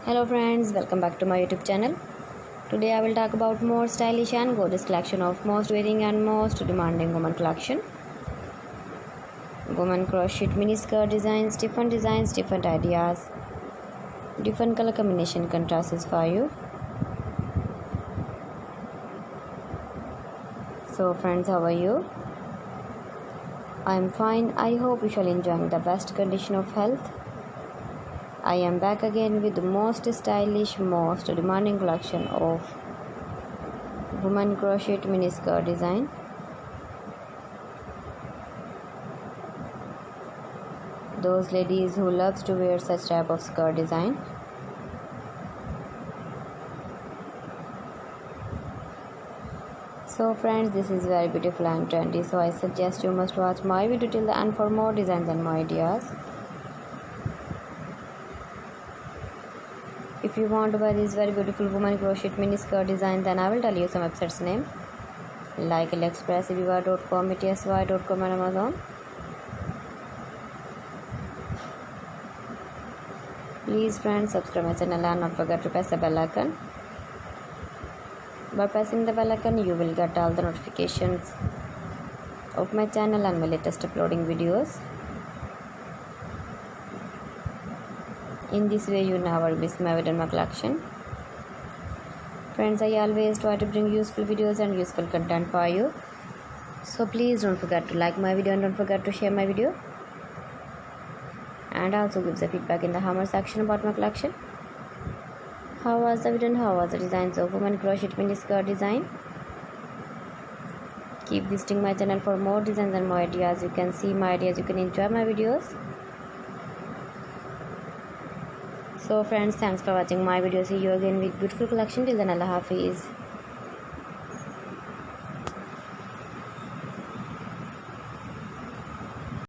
Hello friends, welcome back to my YouTube channel. Today I will talk about more stylish and gorgeous collection of most wearing and most demanding women collection. Women crochet mini skirt designs, different ideas, different color combination contrasts for you. So friends, how are you? I am fine. I hope you shall enjoying the best condition of health. I am back again with the most stylish, most demanding collection of women crochet mini skirt design. Those ladies who loves to wear such type of skirt design. So friends, this is very beautiful and trendy, so I suggest you must watch my video till the end for more designs and more ideas. If you want to buy this very beautiful woman crochet mini skirt design, then I will tell you some websites name like AliExpress, Viva.com, ETSY.com and Amazon. Please friends, subscribe my channel and not forget to press the bell icon. By pressing the bell icon, you will get all the notifications of my channel and my latest uploading videos. In this way, you never miss my video and my collection. Friends, I always try to bring useful videos and useful content for you. So please don't forget to like my video and don't forget to share my video. And also give the feedback in the comment section about my collection. How was the video and how was the designs of women crochet mini skirt design? Keep visiting my channel for more designs and more ideas. You can see my ideas, you can enjoy my videos. So friends, thanks for watching my video. See you again with beautiful collection. Till then, Allah Hafiz.